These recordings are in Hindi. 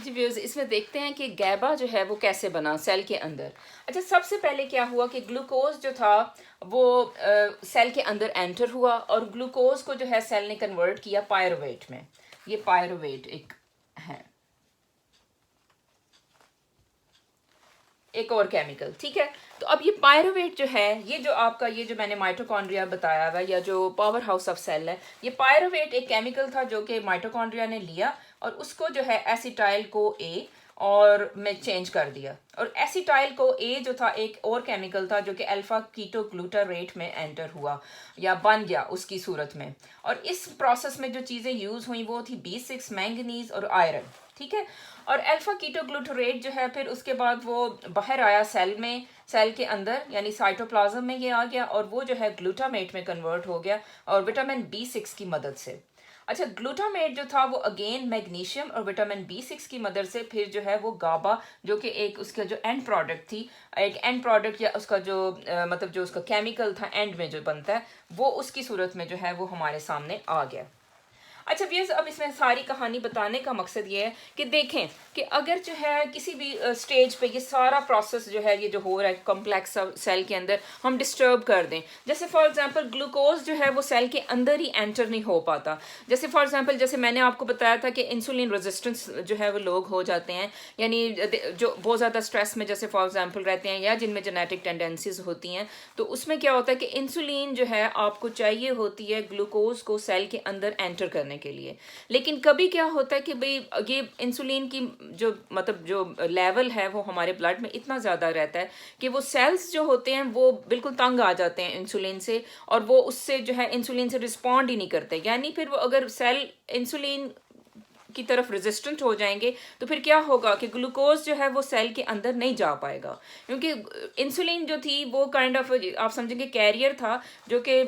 जी व्यूअर्स, इसमें देखते हैं कि गैबा जो है वो कैसे बना सेल के अंदर। अच्छा, सबसे पहले क्या हुआ कि ग्लूकोज जो था वो सेल के अंदर एंटर हुआ और ग्लूकोज को जो है सेल ने कन्वर्ट किया पायरुवेट में। ये पायरुवेट है एक और केमिकल, ठीक है। तो अब ये पायरुवेट जो है, ये जो आपका ये जो मैंने माइटोकॉन्ड्रिया बताया हुआ या जो पावर हाउस ऑफ सेल है, ये पायरुवेट एक केमिकल था जो कि माइटोकॉन्ड्रिया ने लिया और उसको जो है एसिटाइल को ए और में चेंज कर दिया। और एसिटाइल को ए जो था एक और केमिकल था जो कि अल्फा कीटो ग्लूटारेट में एंटर हुआ या बन गया उसकी सूरत में। और इस प्रोसेस में जो चीज़ें यूज़ हुई वो थी B6 मैंगनीज और आयरन, ठीक है। और अल्फा कीटोग्लूटारेट जो है फिर उसके बाद वो बाहर आया सेल में, सेल के अंदर यानी साइटोप्लाज्म में ये आ गया और वो जो है ग्लूटामेट में कन्वर्ट हो गया और विटामिन B6 की मदद से। अच्छा, ग्लूटामेट जो था वो अगेन मैग्नीशियम और विटामिन B6 की मदद से फिर जो है वो गाबा, जो कि एक उसका जो एंड प्रोडक्ट थी, एक एंड प्रोडक्ट या उसका जो मतलब जो उसका केमिकल था एंड में जो बनता है, वो उसकी सूरत में जो है वो हमारे सामने आ गया। अच्छा व्यूअर्स, अब इसमें सारी कहानी बताने का मकसद ये है कि देखें कि अगर जो है किसी भी स्टेज पे ये सारा प्रोसेस जो है ये जो हो रहा है कॉम्प्लेक्स सेल के अंदर हम डिस्टर्ब कर दें। जैसे फॉर एग्जांपल ग्लूकोज जो है वो सेल के अंदर ही एंटर नहीं हो पाता। जैसे फॉर एग्जांपल जैसे मैंने आपको बताया था कि इंसुलिन रेजिस्टेंस जो है वो लोग हो जाते हैं, यानी जो बहुत ज़्यादा स्ट्रेस में जैसे फॉर एग्जांपल रहते हैं या जिनमें जेनेटिक टेंडेंसीज होती हैं, तो उसमें क्या होता है कि इंसुलिन जो है आपको चाहिए होती है ग्लूकोज को सेल के अंदर एंटर करने के लिए। लेकिन कभी क्या होता है कि भाई ये इंसुलिन की जो मतलब जो लेवल है वो हमारे ब्लड में इतना ज़्यादा रहता है कि वो सेल्स जो होते हैं वो बिल्कुल तंग आ जाते हैं इंसुलिन से और वो उससे जो है इंसुलिन से रिस्पॉन्ड ही नहीं करते। यानी फिर वो अगर सेल इंसुलिन की तरफ रेजिस्टेंट हो जाएंगे तो फिर क्या होगा कि ग्लूकोज जो है वो सेल के अंदर नहीं जा पाएगा, क्योंकि इंसुलिन जो थी वो काइंड ऑफ आप समझेंगे कैरियर था जो कि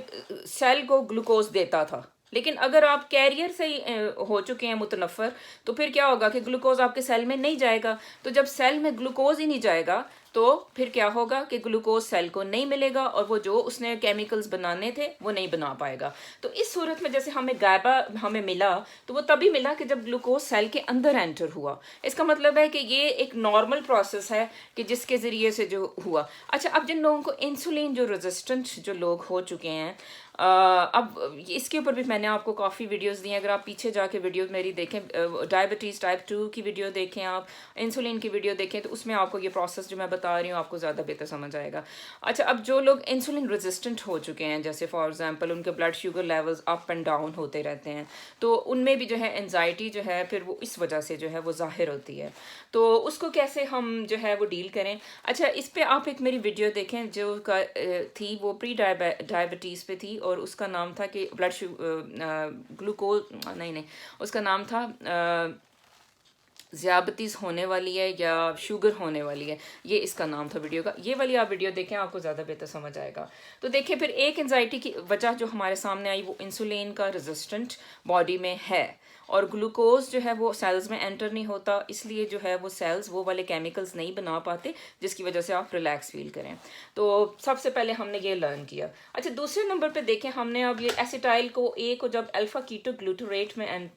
सेल को ग्लूकोज देता था। लेकिन अगर आप कैरियर से ही हो चुके हैं मुतनफ़र, तो फिर क्या होगा कि ग्लूकोज आपके सेल में नहीं जाएगा। तो जब सेल में ग्लूकोज ही नहीं जाएगा तो फिर क्या होगा कि ग्लूकोज सेल को नहीं मिलेगा और वो जो उसने केमिकल्स बनाने थे वो नहीं बना पाएगा। तो इस सूरत में जैसे हमें गायबा हमें मिला तो वो तभी मिला कि जब ग्लूकोज सेल के अंदर एंटर हुआ। इसका मतलब है कि ये एक नॉर्मल प्रोसेस है कि जिसके ज़रिए से जो हुआ। अच्छा, अब जिन लोगों को इंसुलिन जो रेजिस्टेंट जो लोग हो चुके हैं, अब इसके ऊपर भी मैंने आपको काफ़ी वीडियोस दी हैं, अगर आप पीछे जाके वीडियो मेरी देखें, डायबिटीज़ टाइप 2 की वीडियो देखें, आप इंसुलिन की वीडियो देखें, तो उसमें आपको ये प्रोसेस जो मैं बता रही हूँ आपको ज़्यादा बेहतर समझ आएगा। अच्छा, अब जो लोग इंसुलिन रेजिस्टेंट हो चुके हैं, जैसे फॉर एग्जांपल उनके blood sugar levels up and down होते रहते हैं, तो उनमें भी जो है एनजाइटी जो है फिर वो इस वजह से जो है वो ज़ाहिर होती है। तो उसको कैसे हम जो है वो डील करें। अच्छा, इस पर आप एक मेरी वीडियो देखें जो थी वो प्री डायबिटीज़ पे थी और उसका नाम था कि ब्लड ग्लूकोज नहीं, उसका नाम था ज़ियाबतीस होने वाली है या शुगर होने वाली है, ये इसका नाम था वीडियो का। ये वाली आप वीडियो देखें, आपको ज़्यादा बेहतर समझ आएगा। तो देखिए, फिर एक एंजाइटी की वजह जो हमारे सामने आई वो इंसुलिन का रेजिस्टेंट बॉडी में है और ग्लूकोज जो है वो सेल्स में एंटर नहीं होता, इसलिए जो है वो सेल्स वो वाले केमिकल्स नहीं बना पाते जिसकी वजह से आप रिलैक्स फील करें। तो सबसे पहले हमने ये लर्न किया। अच्छा, दूसरे नंबर पे देखें, हमने अब ये एसिटाइल को ए को जब अल्फा कीटो ग्लूटारेट में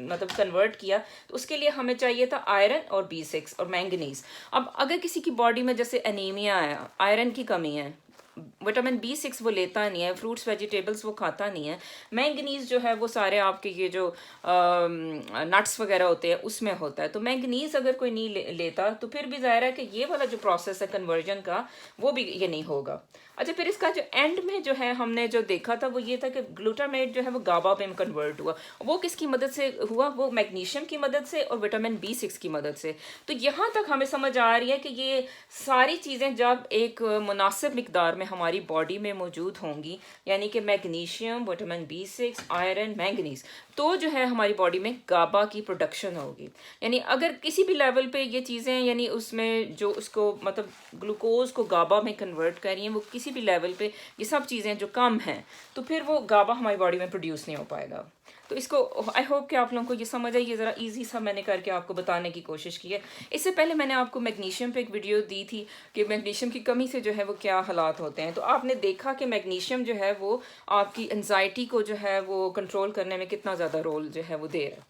मतलब कन्वर्ट किया तो उसके लिए हमें चाहिए था आयरन और B6 और मैंगनीज। अब अगर किसी की बॉडी में जैसे एनीमिया है, आयरन की कमी है, विटामिन B6 वो लेता नहीं है, फ्रूट्स वेजिटेबल्स वो खाता नहीं है, मैंगनीज जो है वो सारे आपके ये जो नट्स वगैरह होते हैं उसमें होता है, तो मैंगनीज अगर कोई नहीं लेता तो फिर भी ज़ाहिर है कि ये वाला जो प्रोसेस है कन्वर्जन का वो भी ये नहीं होगा। अच्छा, फिर इसका जो एंड में जो है हमने जो देखा था वो ये था कि ग्लूटामेट जो है वो गाबा में कन्वर्ट हुआ। वो किसकी मदद से हुआ? वो मैग्नीशियम की मदद से और विटामिन B6 की मदद से। तो यहाँ तक हमें समझ आ रही है कि ये सारी चीज़ें जब एक मुनासिब मिकदार में हमारी बॉडी में मौजूद होंगी, यानी कि magnesium, vitamin B6, iron, manganese, तो जो है हमारी बॉडी में गाबा की प्रोडक्शन होगी। यानी अगर किसी भी लेवल पे ये चीज़ें यानी उसमें जो उसको मतलब ग्लूकोज को गाबा में कन्वर्ट कर रही हैं, वो किसी भी लेवल पे ये सब चीज़ें जो कम हैं तो फिर वो गाबा हमारी बॉडी में प्रोड्यूस नहीं हो पाएगा। तो इसको आई होप कि आप लोगों को ये समझ आई। ये ज़रा इजी सा मैंने करके आपको बताने की कोशिश की है। इससे पहले मैंने आपको मैग्नीशियम पे एक वीडियो दी थी कि मैग्नीशियम की कमी से जो है वो क्या हालात होते हैं, तो आपने देखा कि मैग्नीशियम जो है वो आपकी एंजाइटी को जो है वो कंट्रोल करने में कितना ज़्यादा रोल जो है वो दे रहा है।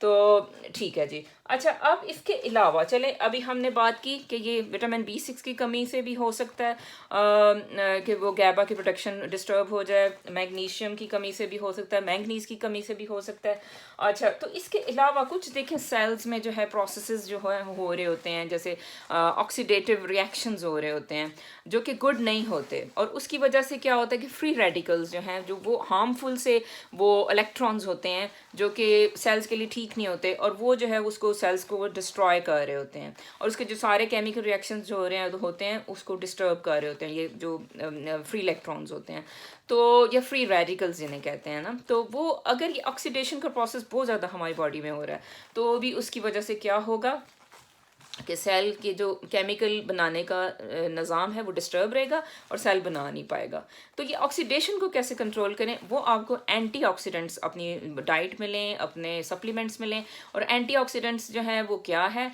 तो ठीक है जी। अच्छा, अब इसके अलावा चलें, अभी हमने बात की कि ये विटामिन B6 की कमी से भी हो सकता है कि वो गैबा की प्रोडक्शन डिस्टर्ब हो जाए, मैग्नीशियम की कमी से भी हो सकता है, मैंगनीज की कमी से भी हो सकता है। अच्छा, तो इसके अलावा कुछ देखें सेल्स में जो है प्रोसेसेस जो है हो रहे होते हैं, जैसे ऑक्सीडेटिव रिएक्शंस हो रहे होते हैं जो कि गुड नहीं होते, और उसकी वजह से क्या होता है कि फ्री रेडिकल्स जो हैं, जो वो हार्मफुल से वो इलेक्ट्रॉन्स होते हैं जो कि सेल्स के लिए ठीक नहीं होते, और वो जो है उसको सेल्स को वो डिस्ट्रॉय कर रहे होते हैं, और उसके जो सारे केमिकल रिएक्शंस जो हो रहे हैं होते हैं उसको डिस्टर्ब कर रहे होते हैं, ये जो फ्री इलेक्ट्रॉन्स होते हैं, तो या फ्री रेडिकल्स जिन्हें कहते हैं ना, तो वो अगर ये ऑक्सीडेशन का प्रोसेस बहुत ज़्यादा हमारी बॉडी में हो रहा है तो भी उसकी वजह से क्या होगा कि सेल के जो केमिकल बनाने का निज़ाम है वो डिस्टर्ब रहेगा और सेल बना नहीं पाएगा। तो ये ऑक्सीडेशन को कैसे कंट्रोल करें, वो आपको एंटीऑक्सीडेंट्स अपनी डाइट में लें, अपने सप्लीमेंट्स में लें, और एंटीऑक्सीडेंट्स जो हैं वो क्या है,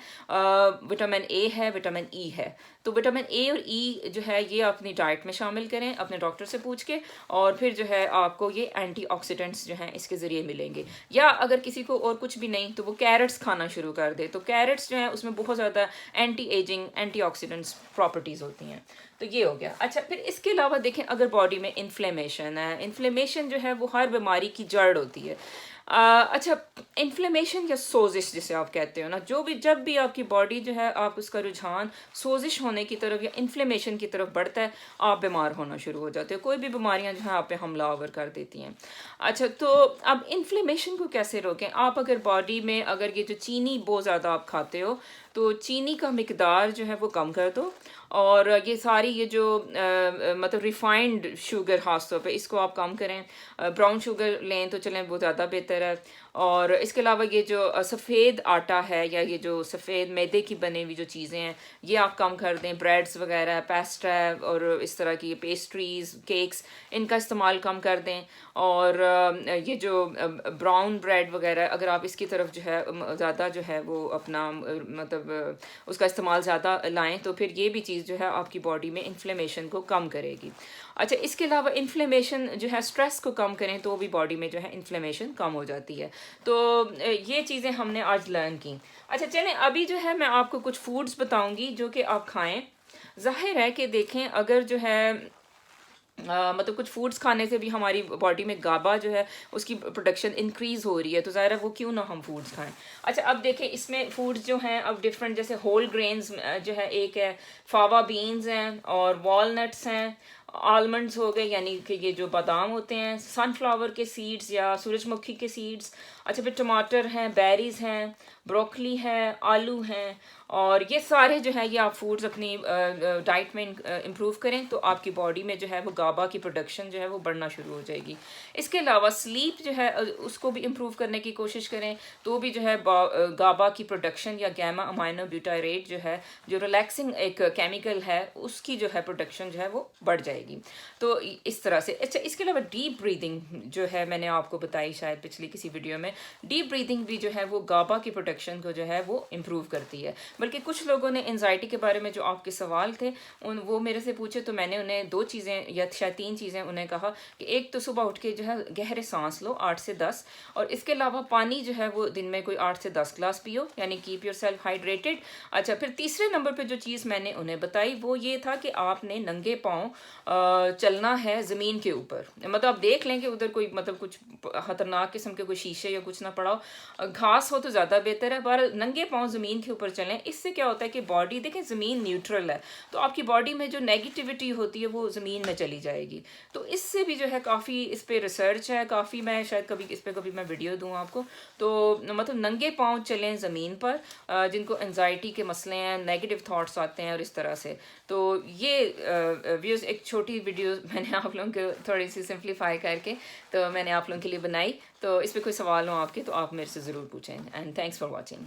विटामिन ए है, विटामिन ई है। तो विटामिन ए और ई जो है ये अपनी डाइट में शामिल करें अपने डॉक्टर से पूछ के, और फिर जो है आपको ये एंटीऑक्सीडेंट्स जो हैं इसके ज़रिए मिलेंगे। या अगर किसी को और कुछ भी नहीं तो वो कैरेट्स खाना शुरू कर दे, तो कैरेट्स जो है उसमें बहुत ज़्यादा एंटी एजिंग एंटीऑक्सीडेंट्स प्रॉपर्टीज़ होती हैं। तो ये हो गया। अच्छा, फिर इसके अलावा देखें अगर बॉडी में इन्फ्लेमेशन है, इन्फ्लेमेशन जो है वो हर बीमारी की जड़ होती है। अच्छा, इन्फ्लेमेशन या सोजिश जिसे आप कहते हो ना, जब भी आपकी बॉडी जो है आप उसका रुझान सोजिश होने की तरफ या इन्फ्लेमेशन की तरफ बढ़ता है, आप बीमार होना शुरू हो जाते हो, कोई भी बीमारियां जो है आप पे हमला आवर कर देती हैं। अच्छा, तो अब इन्फ्लेमेशन को कैसे रोकें? आप अगर बॉडी में अगर ये जो चीनी बहुत ज़्यादा आप खाते हो तो चीनी का मिकदार जो है वो कम कर दो, और ये सारी ये जो मतलब रिफाइंड शुगर खास तौर पे इसको आप कम करें। ब्राउन शुगर लें तो चलें, वो ज़्यादा बेहतर है। और इसके अलावा ये जो सफ़ेद आटा है या ये जो सफ़ेद मैदे की बनी हुई जो चीज़ें हैं ये आप कम कर दें। ब्रेड्स वगैरह, पेस्ट्रा और इस तरह की पेस्ट्रीज़, केक्स, इनका इस्तेमाल कम कर दें। और ये जो ब्राउन ब्रेड वगैरह अगर आप इसकी तरफ जो है ज़्यादा जो है वो अपना मतलब उसका इस्तेमाल ज़्यादा लाएं तो फिर ये भी चीज़ जो है आपकी बॉडी में इन्फ्लेमेशन को कम करेगी। अच्छा, इसके अलावा इन्फ्लेमेशन जो है स्ट्रेस को कम करें तो भी बॉडी में जो है इन्फ्लेमेशन कम हो जाती है। तो ये चीज़ें हमने आज लर्न की। अच्छा, चलें अभी जो है मैं आपको कुछ फूड्स बताऊंगी जो कि आप खाएं। जाहिर है कि देखें अगर जो है मतलब कुछ फूड्स खाने से भी हमारी बॉडी में गाबा जो है उसकी प्रोडक्शन इंक्रीज हो रही है, तो ज़ाहिर है वो क्यों ना हम फूड्स खाएं। अच्छा, अब देखें इसमें फूड्स जो हैं अब डिफरेंट, जैसे होल ग्रेन्स जो है एक है, फावा बीन्स हैं, और वॉलनट्स हैं, आलमंड्स हो गए यानी कि ये जो बादाम होते हैं, सनफ्लावर के सीड्स या सूरजमुखी के सीड्स। अच्छा, फिर टमाटर हैं, बेरीज हैं, ब्रोकली है, आलू हैं, और ये सारे जो है ये आप फूड्स अपनी डाइट में इम्प्रूव करें तो आपकी बॉडी में जो है वो गाबा की प्रोडक्शन जो है वो बढ़ना शुरू हो जाएगी। इसके अलावा स्लीप जो है उसको भी इम्प्रूव करने की कोशिश करें तो भी जो है गाबा की प्रोडक्शन या गैमा अमाइनो ब्यूटाइरेट जो है, जो रिलैक्सिंग एक केमिकल है, उसकी जो है प्रोडक्शन जो है वो बढ़ जाएगी। तो इस तरह से। अच्छा, इसके अलावा डीप ब्रीदिंग जो है मैंने आपको बताई शायद पिछली किसी वीडियो में, डीप ब्रीदिंग भी जो है वो गाबा की प्रोडक्शन को जो है वो इम्प्रूव करती है। बल्कि कुछ लोगों ने एंजाइटी के बारे में जो आपके सवाल थे वो मेरे से पूछे तो मैंने उन्हें 2 चीज़ें या शायद 3 चीज़ें उन्हें कहा कि एक तो सुबह उठ के जो है गहरे सांस लो 8 से 10, और इसके अलावा पानी जो है वो दिन में कोई 8 से 10 ग्लास पियो, यानी कीप योर सेल्फ हाइड्रेटेड। अच्छा, फिर तीसरे नंबर पे जो चीज़ मैंने उन्हें बताई वो ये था कि आपने नंगे पाँव चलना है ज़मीन के ऊपर। मतलब आप देख लें कि उधर कोई मतलब कुछ खतरनाक किस्म के कोई शीशे या कुछ ना पड़ा हो, घास हो तो ज़्यादा बेहतर है, पर नंगे पाँव ज़मीन के ऊपर चलें। इससे क्या होता है कि बॉडी, देखें ज़मीन न्यूट्रल है तो आपकी बॉडी में जो नेगेटिविटी होती है वो ज़मीन में चली जाएगी। तो इससे भी जो है काफ़ी इस पर रिसर्च है, काफ़ी मैं शायद कभी इस पर कभी मैं वीडियो दूँ आपको। तो मतलब नंगे पाँव चलें ज़मीन पर, जिनको एंजाइटी के मसले हैं, नेगेटिव थाट्स आते हैं और इस तरह से। तो ये व्यूज़ एक छोटी वीडियो मैंने आप लोगों को थोड़ी सी सिंप्लीफाई करके तो मैंने आप लोगों के लिए बनाई। तो इस पर कोई सवाल हो आपके तो आप मेरे से ज़रूर पूछें। And thanks for watching.